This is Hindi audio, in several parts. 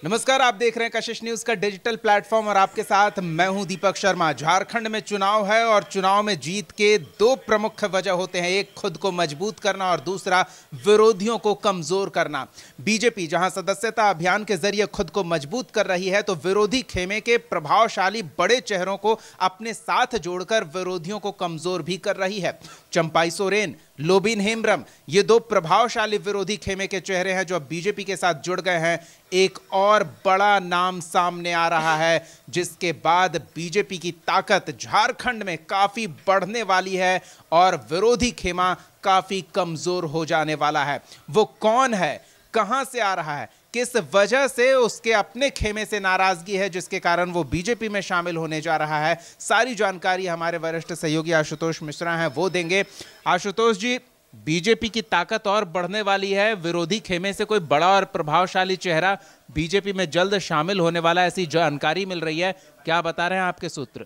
नमस्कार, आप देख रहे हैं कशिश न्यूज का डिजिटल प्लेटफॉर्म और आपके साथ मैं हूं दीपक शर्मा। झारखंड में चुनाव है और चुनाव में जीत के दो प्रमुख वजह होते हैं, एक खुद को मजबूत करना और दूसरा विरोधियों को कमजोर करना। बीजेपी जहां सदस्यता अभियान के जरिए खुद को मजबूत कर रही है तो विरोधी खेमे के प्रभावशाली बड़े चेहरों को अपने साथ जोड़कर विरोधियों को कमजोर भी कर रही है। चंपाई सोरेन, लोबिन हेम्ब्रम, ये दो प्रभावशाली विरोधी खेमे के चेहरे हैं जो अब बीजेपी के साथ जुड़ गए हैं। एक और बड़ा नाम सामने आ रहा है जिसके बाद बीजेपी की ताकत झारखंड में काफी बढ़ने वाली है और विरोधी खेमा काफी कमजोर हो जाने वाला है। वो कौन है, कहां से आ रहा है, किस वजह से उसके अपने खेमे से नाराजगी है जिसके कारण वो बीजेपी में शामिल होने जा रहा है, सारी जानकारी हमारे वरिष्ठ सहयोगी आशुतोष मिश्रा हैं वो देंगे। आशुतोष जी, बीजेपी की ताकत और बढ़ने वाली है, विरोधी खेमे से कोई बड़ा और प्रभावशाली चेहरा बीजेपी में जल्द शामिल होने वाला है, ऐसी जानकारी मिल रही है। क्या बता रहे हैं आपके सूत्र?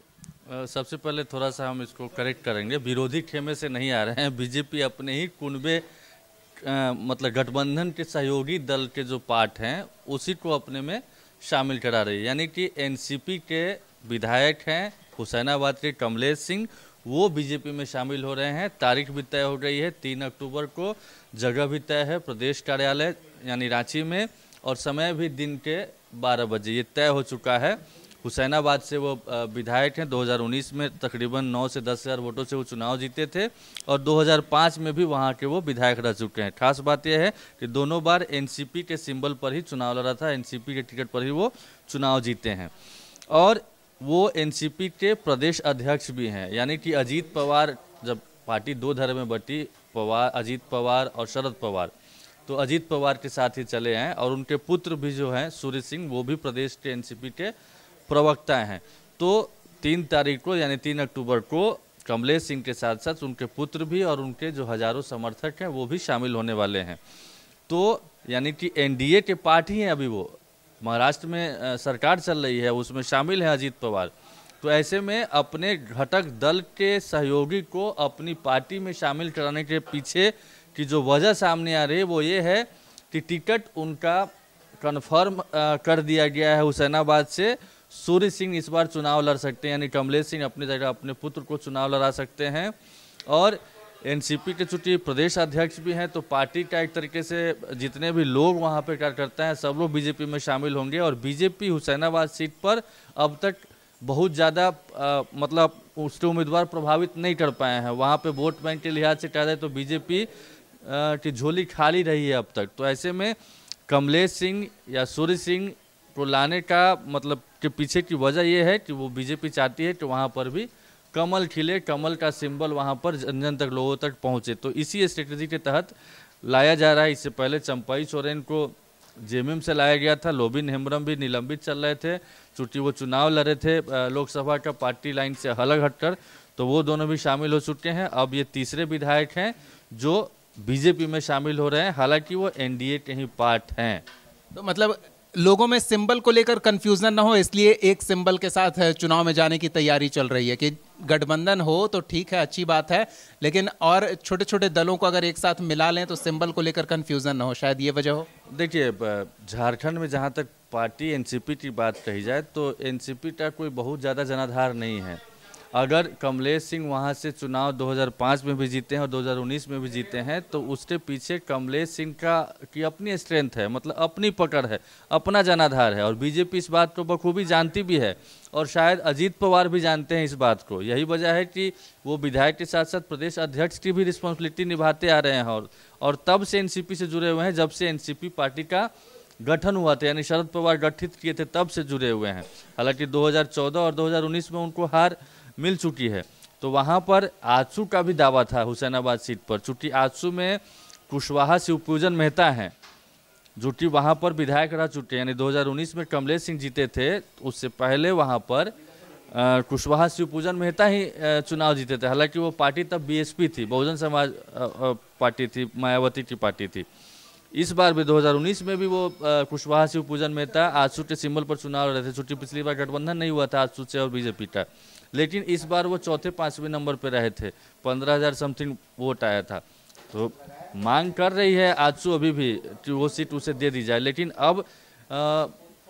सबसे पहले थोड़ा सा हम इसको करेक्ट करेंगे, विरोधी खेमे से नहीं आ रहे हैं। बीजेपी अपने ही कुनबे मतलब गठबंधन के सहयोगी दल के जो पार्ट हैं उसी को अपने में शामिल करा रही है। यानी कि एनसीपी के विधायक हैं हुसैनाबाद के कमलेश सिंह, वो बीजेपी में शामिल हो रहे हैं। तारीख भी तय हो गई है 3 अक्टूबर को, जगह भी तय है प्रदेश कार्यालय यानी रांची में, और समय भी दिन के 12 बजे ये तय हो चुका है। हुसैनाबाद से वो विधायक हैं, 2019 में तकरीबन 9 से 10 हज़ार वोटों से वो चुनाव जीते थे और 2005 में भी वहाँ के वो विधायक रह चुके हैं। खास बात यह है कि दोनों बार एनसीपी के सिंबल पर ही चुनाव लड़ा था, एनसीपी के टिकट पर ही वो चुनाव जीते हैं और वो एनसीपी के प्रदेश अध्यक्ष भी हैं। यानी कि अजीत पवार, जब पार्टी दो धड़े में बटी, अजीत पवार और शरद पवार, तो अजीत पवार के साथ ही चले हैं और उनके पुत्र भी जो हैं सूर्य सिंह, वो भी प्रदेश के एनसीपी के प्रवक्ता हैं। तो 3 तारीख को यानी 3 अक्टूबर को कमलेश सिंह के साथ साथ उनके पुत्र भी और उनके जो हजारों समर्थक हैं वो भी शामिल होने वाले हैं। तो यानी कि एनडीए के पार्टी हैं, अभी वो महाराष्ट्र में सरकार चल रही है, उसमें शामिल है अजीत पवार। तो ऐसे में अपने घटक दल के सहयोगी को अपनी पार्टी में शामिल कराने के पीछे की जो वजह सामने आ रही है वो ये है कि टिकट उनका कन्फर्म कर दिया गया है हुसैनाबाद से। सूर्य सिंह इस बार चुनाव लड़ सकते हैं, यानी कमलेश सिंह अपनी जगह अपने पुत्र को चुनाव लड़ा सकते हैं। और एनसीपी के चूंकि प्रदेश अध्यक्ष भी हैं तो पार्टी का एक तरीके से जितने भी लोग वहां पे कार्यकर्ता हैं सब लोग बीजेपी में शामिल होंगे। और बीजेपी हुसैनाबाद सीट पर अब तक बहुत ज़्यादा मतलब उसके उम्मीदवार प्रभावित नहीं कर पाए हैं। वहाँ पे वोट बैंक के लिहाज से कहा जाए तो बीजेपी की झोली खाली रही है अब तक। तो ऐसे में कमलेश सिंह या सूर्य सिंह को लाने का मतलब के पीछे की वजह यह है कि वो बीजेपी चाहती है कि वहाँ पर भी कमल खिले, कमल का सिंबल वहाँ पर जन जन तक, लोगों तक पहुँचे। तो इसी स्ट्रेटजी के तहत लाया जा रहा है। इससे पहले चंपाई सोरेन को जेएमएम से लाया गया था, लोबिन हेम्ब्रम भी निलंबित चल रहे थे चूँकि वो चुनाव लड़े थे लोकसभा का पार्टी लाइन से अलग हटकर, तो वो दोनों भी शामिल हो चुके हैं। अब ये तीसरे विधायक हैं जो बीजेपी में शामिल हो रहे हैं, हालांकि वो एनडीए के ही पार्ट हैं। तो मतलब लोगों में सिंबल को लेकर कंफ्यूजन ना हो इसलिए एक सिंबल के साथ चुनाव में जाने की तैयारी चल रही है कि गठबंधन हो तो ठीक है, अच्छी बात है, लेकिन और छोटे छोटे दलों को अगर एक साथ मिला लें तो सिंबल को लेकर कंफ्यूजन ना हो, शायद ये वजह हो। देखिए, झारखंड में जहाँ तक पार्टी एनसीपी की बात कही जाए तो एनसीपी का कोई बहुत ज़्यादा जनाधार नहीं है। अगर कमलेश सिंह वहाँ से चुनाव 2005 में भी जीते हैं और 2019 में भी जीते हैं तो उसके पीछे कमलेश सिंह की अपनी स्ट्रेंथ है, मतलब अपनी पकड़ है, अपना जनाधार है और बीजेपी इस बात को बखूबी जानती भी है और शायद अजीत पवार भी जानते हैं इस बात को। यही वजह है कि वो विधायक के साथ साथ प्रदेश अध्यक्ष की भी रिस्पॉन्सिबिलिटी निभाते आ रहे हैं और तब से एनसीपी से जुड़े हुए हैं, जब से एनसीपी पार्टी का गठन हुआ था, यानी शरद पवार गठित किए थे तब से जुड़े हुए हैं। हालांकि 2014 और 2019 में उनको हार मिल चुकी है। तो वहाँ पर आजसू का भी दावा था हुसैनाबाद सीट पर, चूँकि आजसू में कुशवाहा शिवपूजन मेहता हैं जो कि वहाँ पर विधायक रह चुके हैं। यानी 2019 में कमलेश सिंह जीते थे, उससे पहले वहाँ पर कुशवाहा शिवपूजन मेहता ही चुनाव जीते थे। हालांकि वो पार्टी तब बीएसपी थी, बहुजन समाज पार्टी थी, मायावती की पार्टी थी। इस बार भी 2019 में भी वो कुशवाहा शिवपूजन मेहता आजसू के सिंबल पर चुनाव लड़ रहे थे, चूँकि पिछली बार गठबंधन नहीं हुआ था आजसू से और बीजेपी का, लेकिन इस बार वो चौथे 5वें नंबर पर रहे थे, 15,000 समथिंग वोट आया था। तो मांग कर रही है आजसू अभी भी कि वो सीट उसे दे दी जाए, लेकिन अब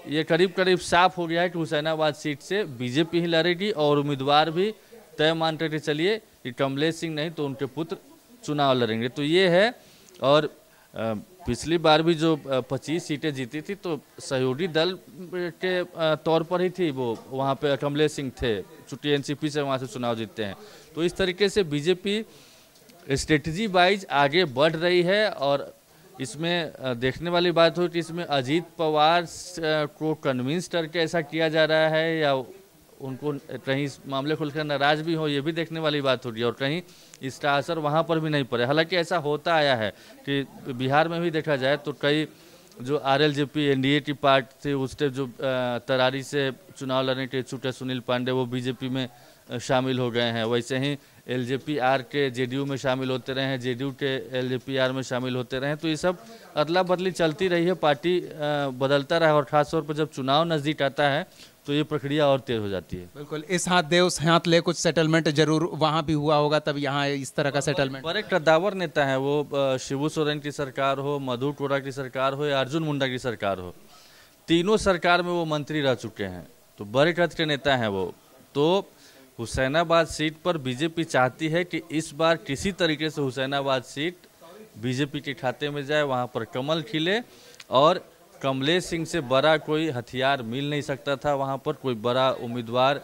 ये करीब करीब साफ हो गया है कि हुसैनाबाद सीट से बीजेपी ही लड़ेगी और उम्मीदवार भी तय मान करके चलिए कि कमलेश सिंह नहीं तो उनके पुत्र चुनाव लड़ेंगे। तो ये है। और पिछली बार भी जो 25 सीटें जीती थी तो सहयोगी दल के तौर पर ही थी, वो वहाँ पे कमलेश सिंह थे, चूंकि एनसीपी से वहाँ से चुनाव जीतते हैं। तो इस तरीके से बीजेपी स्ट्रेटजी वाइज आगे बढ़ रही है। और इसमें देखने वाली बात हो कि इसमें अजीत पवार को कन्विंस करके ऐसा किया जा रहा है या उनको कहीं इस मामले को लेकर नाराज भी हो, ये भी देखने वाली बात होगी। और कहीं इसका असर वहाँ पर भी नहीं पड़े। हालांकि ऐसा होता आया है कि बिहार में भी देखा जाए तो कई जो आरएलजेपी एनडीए की पार्टी थी उसके जो तरारी से चुनाव लड़ने के इच्छुक है सुनील पांडे, वो बीजेपी में शामिल हो गए हैं। वैसे ही एलजेपी आर के जेडीयू में शामिल होते रहे हैं, जेडीयू के एलजेपी आर में शामिल होते रहे हैं। तो ये सब अदला बदली चलती रही है, पार्टी बदलता रहा। और खासतौर पर जब चुनाव नज़दीक आता है तो ये प्रक्रिया और तेज हो जाती है। बिल्कुल, इस हाथ दे उस हाथ ले कुछ सेटलमेंट जरूर वहाँ भी हुआ होगा, तब यहाँ इस तरह का सेटलमेंट। बड़े कद्दावर नेता हैं वो, शिबू सोरेन की सरकार हो, मधु कोड़ा की सरकार हो या अर्जुन मुंडा की सरकार हो, तीनों सरकार में वो मंत्री रह चुके हैं। तो बड़े कद के नेता हैं वो। तो हुसैनाबाद सीट पर बीजेपी चाहती है कि इस बार किसी तरीके से हुसैनाबाद सीट बीजेपी के खाते में जाए, वहाँ पर कमल खिले। और कमलेश सिंह से बड़ा कोई हथियार मिल नहीं सकता था, वहाँ पर कोई बड़ा उम्मीदवार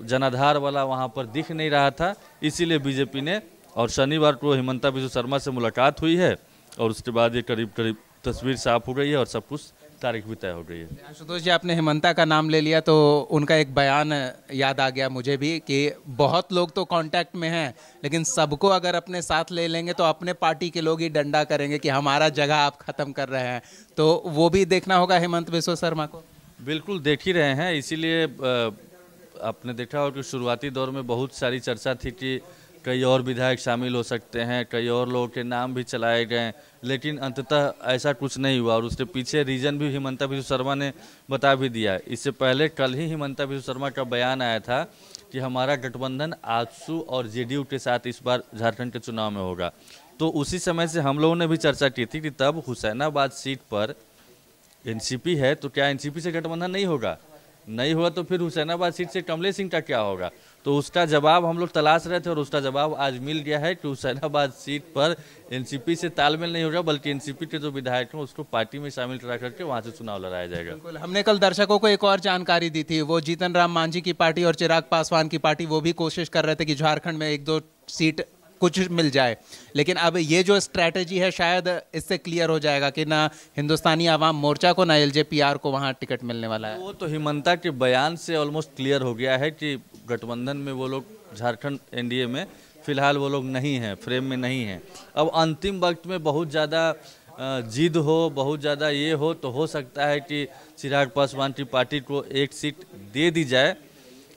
जनाधार वाला वहाँ पर दिख नहीं रहा था। इसीलिए बीजेपी ने, और शनिवार को हिमंता बिस्वा शर्मा से मुलाकात हुई है और उसके बाद ये करीब करीब तस्वीर साफ हो गई है और सब कुछ तारीख भी तय हो गई है। आशुतोष जी, आपने हिमंता का नाम ले लिया तो उनका एक बयान याद आ गया मुझे भी कि बहुत लोग तो कांटेक्ट में हैं, लेकिन सबको अगर अपने साथ ले लेंगे तो अपने पार्टी के लोग ही डंडा करेंगे कि हमारा जगह आप खत्म कर रहे हैं। तो वो भी देखना होगा हिमंत बिस्वा शर्मा को। बिल्कुल देख ही रहे हैं। इसीलिए आपने देखा हो कि शुरुआती दौर में बहुत सारी चर्चा थी कि कई और विधायक शामिल हो सकते हैं, कई और लोगों के नाम भी चलाए गए, लेकिन अंततः ऐसा कुछ नहीं हुआ। और उसके पीछे रीजन भी हिमंता बिस्वा शर्मा ने बता भी दिया। इससे पहले कल ही हिमंता बिस्वा शर्मा का बयान आया था कि हमारा गठबंधन आजसू और जेडीयू के साथ इस बार झारखंड के चुनाव में होगा। तो उसी समय से हम लोगों ने भी चर्चा की थी कि तब हुसैनाबाद सीट पर एनसीपी है तो क्या एनसीपी से गठबंधन नहीं होगा, नहीं हुआ तो फिर हुसैनाबाद सीट से कमलेश सिंह का क्या होगा। तो उसका जवाब हम लोग तलाश रहे थे और उसका जवाब आज मिल गया है कि हुसैनाबाद सीट पर एनसीपी से तालमेल नहीं होगा, बल्कि एनसीपी के जो विधायक हैं उसको पार्टी में शामिल करा करके वहां से चुनाव लड़ाया जाएगा। बिल्कुल, हमने कल दर्शकों को एक और जानकारी दी थी, वो जीतन राम मांझी की पार्टी और चिराग पासवान की पार्टी वो भी कोशिश कर रहे थे कि झारखंड में 1-2 सीट कुछ मिल जाए। लेकिन अब ये जो स्ट्रैटेजी है शायद इससे क्लियर हो जाएगा कि ना हिंदुस्तानी आवाम मोर्चा को ना एलजेपीआर को वहाँ टिकट मिलने वाला है। वो तो हिमंता के बयान से ऑलमोस्ट क्लियर हो गया है कि गठबंधन में वो लोग, झारखंड एनडीए में फिलहाल वो लोग नहीं हैं, फ्रेम में नहीं हैं। अब अंतिम वक्त में बहुत ज़्यादा जिद हो, बहुत ज़्यादा ये हो तो हो सकता है कि चिराग पासवान की पार्टी को एक सीट दे दी जाए।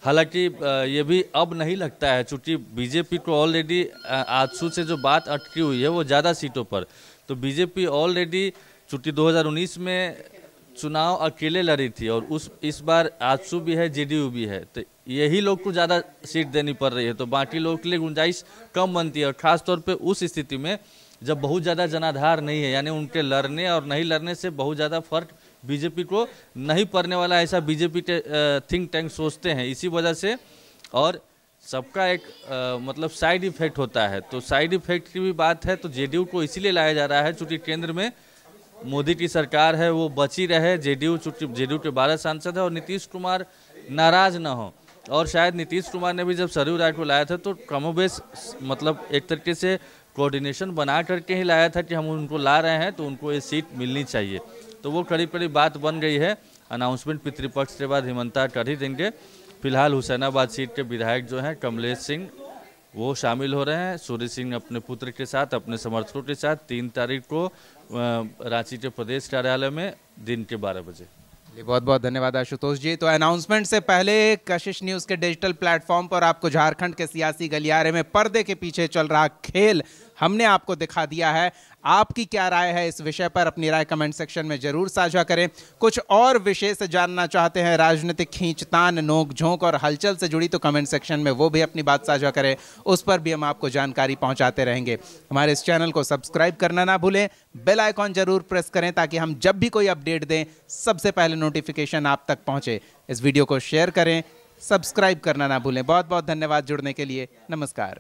हालांकि ये भी अब नहीं लगता है, चूँकि बीजेपी को ऑलरेडी आजसू से जो बात अटकी हुई है वो ज़्यादा सीटों पर, तो बीजेपी ऑलरेडी चूँकि 2019 में चुनाव अकेले लड़ी थी और इस बार आजसू भी है, जेडीयू भी है, तो यही लोग को ज़्यादा सीट देनी पड़ रही है। तो बाकी लोगों के लिए गुंजाइश कम बनती है। और ख़ासतौर पे उस स्थिति में जब बहुत ज़्यादा जनाधार नहीं है, यानी उनके लड़ने और नहीं लड़ने से बहुत ज़्यादा फर्क बीजेपी को नहीं पड़ने वाला, ऐसा बीजेपी के थिंक टैंक सोचते हैं। इसी वजह से, और सबका एक मतलब साइड इफेक्ट होता है, तो साइड इफेक्ट की भी बात है। तो जेडीयू को इसीलिए लाया जा रहा है चूँकि केंद्र में मोदी की सरकार है, वो बची रहे। जेडीयू चूँकि जेडीयू के 12 सांसद है और नीतीश कुमार नाराज ना हो। और शायद नीतीश कुमार ने भी जब सरयू राय को लाया था तो कमोबेश मतलब एक तरीके से कोऑर्डिनेशन बना करके ही लाया था कि हम उनको ला रहे हैं तो उनको ये सीट मिलनी चाहिए। तो वो करीब करीब बात बन गई है। अनाउंसमेंट पितृपक्ष के बाद हिमंता कर ही देंगे। फिलहाल हुसैनाबाद सीट के विधायक जो हैं कमलेश सिंह वो शामिल हो रहे हैं। सूर्य सिंह अपने पुत्र के साथ, अपने समर्थकों के साथ 3 तारीख को रांची के प्रदेश कार्यालय में दिन के 12 बजे। बहुत बहुत धन्यवाद आशुतोष जी। तो अनाउंसमेंट से पहले कशिश न्यूज़ के डिजिटल प्लेटफॉर्म पर आपको झारखंड के सियासी गलियारे में पर्दे के पीछे चल रहा खेल हमने आपको दिखा दिया है। आपकी क्या राय है इस विषय पर? अपनी राय कमेंट सेक्शन में जरूर साझा करें। कुछ और विशेष जानना चाहते हैं, राजनीतिक खींचतान, नोक झोंक और हलचल से जुड़ी, तो कमेंट सेक्शन में वो भी अपनी बात साझा करें, उस पर भी हम आपको जानकारी पहुंचाते रहेंगे। हमारे इस चैनल को सब्सक्राइब करना ना भूलें, बेल आइकॉन जरूर प्रेस करें ताकि हम जब भी कोई अपडेट दें सबसे पहले नोटिफिकेशन आप तक पहुंचे। इस वीडियो को शेयर करें, सब्सक्राइब करना ना भूलें। बहुत बहुत धन्यवाद जुड़ने के लिए। नमस्कार।